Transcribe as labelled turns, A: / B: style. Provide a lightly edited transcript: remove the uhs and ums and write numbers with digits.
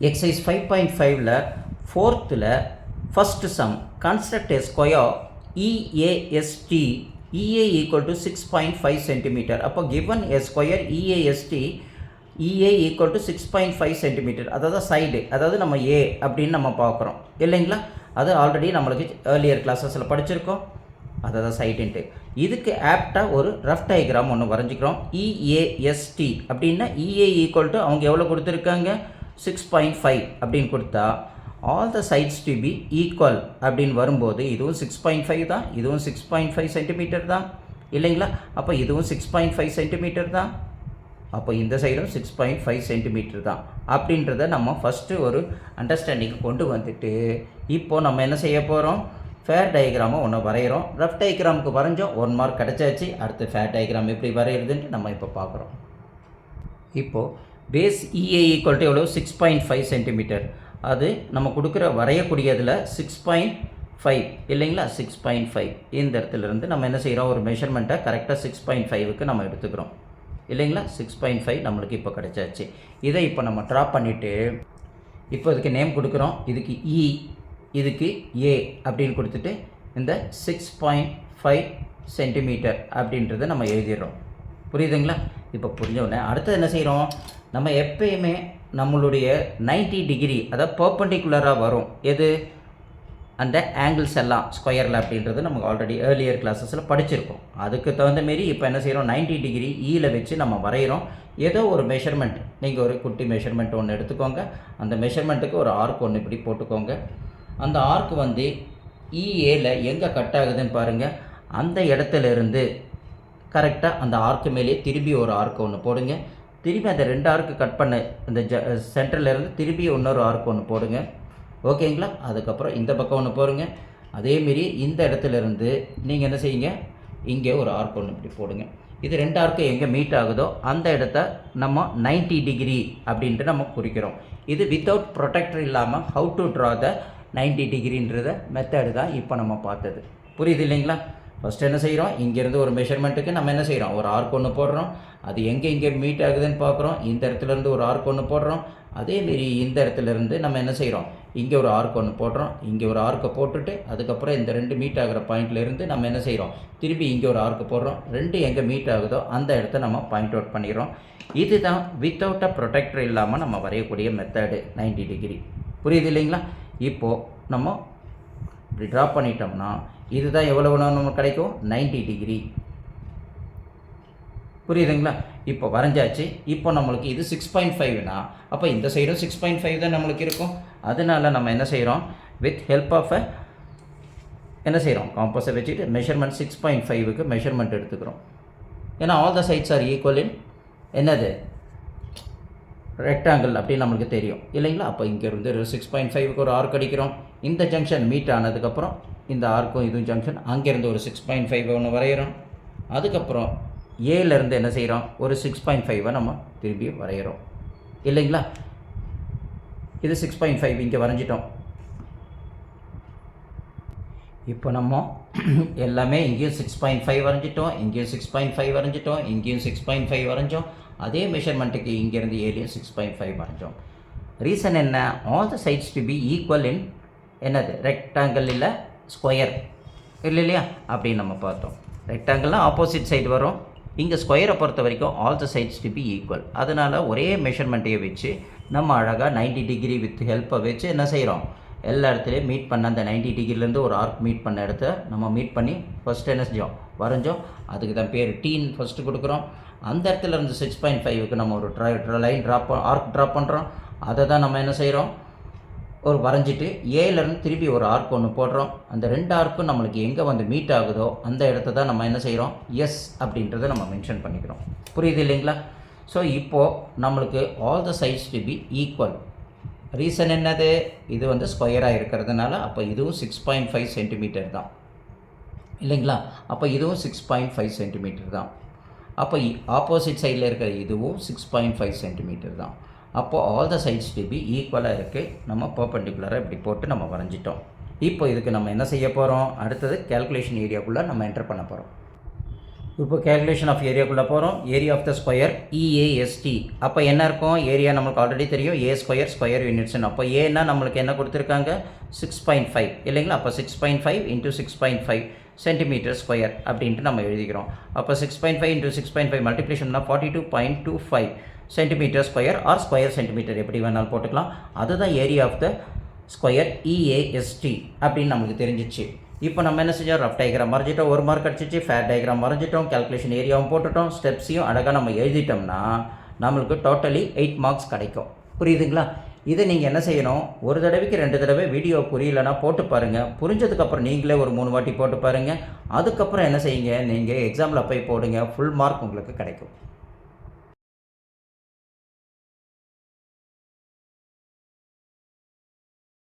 A: Exercise 5.5ல ஃபோர்த்தில் first sum construct a square EAST EA equal to 6.5 cm. அப்போ given a square EAST EA equal to 6.5 cm, அதாவது side, அதாவது நம்ம A அப்படின்னு நம்ம பார்க்குறோம் இல்லைங்களா. அது ஆல்ரெடி நம்மளுக்கு ஏர்லியர் கிளாஸஸில் படிச்சிருக்கோம். அதாவது சைடுன்ட்டு இதுக்கு ஆப்டாக ஒரு ரஃப் டயக்ராம் ஒன்று வரைஞ்சிக்கிறோம். EAST அப்படின்னா EA ஈக்குவல் டு அவங்க எவ்வளோ கொடுத்துருக்காங்க 6.5 அப்படின்னு கொடுத்தா all the sides to be equal அப்படின்னு வரும்போது இதுவும் 6.5 தான், இதுவும் 6.5 சென்டிமீட்டர் தான் இல்லைங்களா. அப்போ இதுவும் 6.5 சென்டிமீட்டர் தான், அப்போ இந்த சைடும் 6.5 சென்டிமீட்டர் தான் அப்படின்றத நம்ம ஃபஸ்ட்டு ஒரு அண்டர்ஸ்டாண்டிங் கொண்டு வந்துட்டு இப்போது நம்ம என்ன செய்ய போகிறோம், ஃபேர் டயக்ராமை ஒன்று வரைகிறோம். ரஃப் டயக்ராமுக்கு வரைஞ்சோம், 1 மார்க் கிடச்சாச்சு. அடுத்து ஃபேர் டயக்ராம் எப்படி வரைகிறதுன்ட்டு நம்ம இப்போ பார்க்குறோம். இப்போது பேஸ் EA ஈக்குவல் டு எவ்வளோ 6.5 சென்டிமீட்டர், அது நம்ம கொடுக்குற வரையக்கூடியதில் 6.5 இல்லைங்களா. 6.5 இந்த இடத்துலேருந்து நம்ம என்ன செய்கிறோம், ஒரு மெஷர்மெண்ட்டை கரெக்டாக 6.5க்கு நம்ம எடுத்துக்கிறோம் இல்லைங்களா. 6.5 நம்மளுக்கு இப்போ கிடச்சாச்சு. இதை இப்போ நம்ம ட்ரா பண்ணிவிட்டு இப்போ இதுக்கு நேம் கொடுக்குறோம். இதுக்கு E, இதுக்கு A அப்படின்னு கொடுத்துட்டு இந்த 6.5 சென்டிமீட்டர் அப்படின்றத நம்ம எழுதிடுறோம். புரியுதுங்களா. இப்போ புரிஞ்சோடனே அடுத்தது என்ன செய்கிறோம், நம்ம எப்பயுமே நம்மளுடைய 90 டிகிரி அதாவது பர்பண்டிகுலராக வரும் எது, அந்த ஆங்கிள்ஸ் எல்லாம் ஸ்கொயரில் அப்படின்றது நமக்கு ஆல்ரெடி ஏர்லியர் கிளாஸஸில் படிச்சிருக்கோம். அதுக்கு தகுந்த மாரி இப்போ என்ன செய்கிறோம், 90 டிகிரி ஈயில் வச்சு நம்ம வரைகிறோம். ஏதோ ஒரு மெஷர்மெண்ட், நீங்கள் ஒரு குட்டி மெஷர்மெண்ட் ஒன்று எடுத்துக்கோங்க. அந்த மெஷர்மெண்ட்டுக்கு ஒரு ஆர்க் ஒன்று இப்படி போட்டுக்கோங்க. அந்த ஆர்க் வந்து EAல எங்கே கட் ஆகுதுன்னு பாருங்கள். அந்த இடத்துல இருந்து கரெக்டாக அந்த ஆர்க்கு மேலேயே திரும்பி ஒரு ஆர்க் ஒன்று போடுங்க. திரும்பி அந்த 2 ஆர்க்கு கட் பண்ண அந்த சென்டர்லேருந்து திரும்பி இன்னொரு ஆர்க் ஒன்று போடுங்க. ஓகேங்களா. அதுக்கப்புறம் இந்த பக்கம் ஒன்று போடுங்க. அதேமாரி இந்த இடத்துலேருந்து நீங்கள் என்ன செய்யுங்க, இங்கே ஒரு ஆர்க் ஒன்று இப்படி போடுங்க. இது 2 ஆர்க்கு எங்கே மீட் ஆகுதோ அந்த இடத்த நம்ம 90 டிகிரி அப்படின்ட்டு நம்ம குறிக்கிறோம். இது வித்தவுட் ப்ரொடெக்டர் இல்லாமல் ஹவு டு ட்ரா த 90 டிகிரின்றத மெத்தடு தான் இப்போ நம்ம பார்த்தது. புரியுது இல்லைங்களா. ஃபஸ்ட்டு என்ன செய்கிறோம், இங்கேருந்து ஒரு மெஷர்மெண்ட்டுக்கு நம்ம என்ன செய்கிறோம், ஒரு ஆர்க் ஒன்று போடுறோம். அது எங்கே மீட் ஆகுதுன்னு பார்க்குறோம். இந்த இடத்துலேருந்து ஒரு ஆர்க் ஒன்று போடுறோம். அதேமாரி இந்த இடத்துலேருந்து நம்ம என்ன செய்கிறோம், இங்கே ஒரு ஆர்க் ஒன்று போடுறோம். இங்கே ஒரு ஆர்க்கை போட்டுட்டு அதுக்கப்புறம் இந்த 2 மீட் ஆகிற பாயிண்ட்லேருந்து நம்ம என்ன செய்கிறோம், திருப்பி இங்கே ஒரு ஆர்க்கு போடுறோம். 2 எங்கே மீட் ஆகுதோ அந்த இடத்த நம்ம பாயிண்ட் அவுட் பண்ணிடுறோம். இதுதான் வித்தவுட் அ ப்ரொடெக்டர் இல்லாமல் நம்ம வரையக்கூடிய மெத்தடு 90 டிகிரி. புரியுது இல்லைங்களா. இப்போது நம்ம இப்படி ட்ரா பண்ணிட்டோம்னா இதுதான் எவ்வளோ நமக்கு கிடைக்கும், 90 டிகிரி. புரியுதுங்களா. இப்போ வரைஞ்சாச்சு. இப்போ நம்மளுக்கு இது 6.5னா அப்போ இந்த சைடும் 6.5 தான் நம்மளுக்கு இருக்கும். அதனால் நம்ம என்ன செய்கிறோம், வித் ஹெல்ப் ஆஃப் என்ன செய்கிறோம், காம்பஸை வச்சுட்டு மெஷர்மெண்ட் 6.5க்கு மெஷர்மெண்ட் எடுத்துக்கிறோம். ஏன்னா all the sides are equal in என்னது ரெக்டாங்கிள் அப்படின்னு நம்மளுக்கு தெரியும் இல்லைங்களா. அப்போ இங்கேருந்து 6.5க்கு ஒரு ஆர்க் அடிக்கிறோம். இந்த ஜங்ஷன் மீட் ஆனதுக்கப்புறம் இந்த ஆர்க்கும் இதுவும் ஜங்ஷன், அங்கேருந்து ஒரு 6.5 ஒன்று வரைகிறோம். அதுக்கப்புறம் ஏலேருந்து என்ன செய்கிறோம், ஒரு 6.5 நம்ம திரும்பி வரைகிறோம் இல்லைங்களா. இது 6.5 இங்கே வரைஞ்சிட்டோம். இப்போ நம்ம எல்லாமே இங்கேயும் 6.5 வரைஞ்சிட்டோம், இங்கேயும் 6.5 வரைஞ்சிட்டோம், இங்கேயும் 6.5 வரைஞ்சோம். அதே மெஷர்மெண்ட்டுக்கு இங்கேருந்து ஏலையும் 6.5 வரைஞ்சோம். ரீசன் என்ன, all the sides to be equal in என்னது ரெக்டாங்கிள் இல்லை ஸ்கொயர் இல்லையா அப்படின்னு நம்ம பார்த்தோம். ரெக்டாங்கிள்லாம் ஆப்போசிட் சைடு வரும். இங்கே ஸ்கொயரை பொறுத்த வரைக்கும் all the sides to be equal. அதனால் ஒரே மெஷர்மெண்ட்டையே வச்சு நம்ம அழகாக 90 டிகிரி வித் ஹெல்ப்பை வச்சு என்ன செய்கிறோம், எல்லா இடத்துலையும் மீட் பண்ண அந்த 90 டிகிரிலேருந்து ஒரு ஆர்க் மீட் பண்ண இடத்த நம்ம மீட் பண்ணி ஃபஸ்ட்டு என்ன செஞ்சோம், வரைஞ்சோம். அதுக்கு தான் பேர் டீன் ஃபஸ்ட்டு கொடுக்குறோம். அந்த இடத்துல இருந்து 6.5க்கு நம்ம ஒரு லைன் ஆர்க் ட்ராப் பண்ணுறோம். அதை தான் நம்ம என்ன செய்கிறோம், ஒரு வரைஞ்சிட்டு ஏலேருந்து திருப்பி ஒரு ஆர்க் ஒன்று போடுறோம். அந்த 2 ஆர்க்கும் நம்மளுக்கு எங்கே வந்து மீட் ஆகுதோ அந்த இடத்த தான் நம்ம என்ன செய்கிறோம், எஸ் அப்படின்றத நம்ம மென்ஷன் பண்ணிக்கிறோம். புரியுது இல்லைங்களா. ஸோ இப்போது நம்மளுக்கு all the sides to be equal. Reason என்னது, இது வந்து ஸ்கொயராக இருக்கிறதுனால அப்போ இதுவும் 6.5 சென்டிமீட்டர் தான் இல்லைங்களா. அப்போ இதுவும் 6.5 சென்டிமீட்டர் தான். அப்போ ஆப்போசிட் சைடில் இருக்கிற இதுவும் 6.5 சென்டிமீட்டர் தான். அப்போது all the sides to be ஈக்குவலாக இருக்குது. நம்ம பர்பண்டிகுலராக இப்படி போட்டு நம்ம வரைஞ்சிட்டோம். இப்போ இதுக்கு நம்ம என்ன செய்ய போகிறோம், அடுத்தது கேல்குலேஷன் ஏரியாக்குள்ளே நம்ம என்டர் பண்ண போகிறோம். இப்போ கேல்குலேஷன் ஆஃப் ஏரியாக்குள்ளே போகிறோம். Area of the square EAST. அப்போ என்ன இருக்கும்? ஏரியா நம்மளுக்கு ஆல்ரெடி தெரியும், A ஸ்கொயர் ஸ்கொயர் யூனிட்ஸ்னு. அப்போ ஏன்னா நம்மளுக்கு என்ன கொடுத்துருக்காங்க? 6.5 இல்லைங்களா? அப்போ 6.5 இன்ட்டு 6.5 சென்டிமீட்டர் ஸ்கொயர் அப்படின்ட்டு நம்ம எழுதிக்கிறோம். அப்போ 6.5 இன்ட்டு 6.5 மல்டிப்ளிகேஷன்னா 42.25 centimetre square or square centimetre எப்படி வேணாலும் போட்டுக்கலாம். அதுதான் area of the square EAST அப்படின்னு நமக்கு தெரிஞ்சிச்சு. இப்போ நம்ம என்ன செஞ்சோம்? ரஃப் டயக்ராம் வரைஞ்சிட்டோம், 1 மார்க் கிடச்சிச்சு. ஃபேர் டயக்ராம் வரைஞ்சிட்டோம், கேல்குலேஷன் ஏரியாவும் போட்டுட்டோம், ஸ்டெப்ஸையும் அழகாக நம்ம எழுதிட்டோம்னா நம்மளுக்கு டோட்டலி 8 மார்க்ஸ் கிடைக்கும். புரியுதுங்களா? இதை நீங்கள் என்ன செய்யணும்? ஒரு தடவைக்கு 2 தடவை வீடியோ புரியலைன்னா போட்டு பாருங்கள். புரிஞ்சதுக்கப்புறம் நீங்களே ஒரு 3 வாட்டி போட்டு பாருங்கள். அதுக்கப்புறம் என்ன செய்யுங்க? நீங்கள் எக்ஸாமில் போய் போடுங்க, ஃபுல் மார்க் உங்களுக்கு கிடைக்கும்.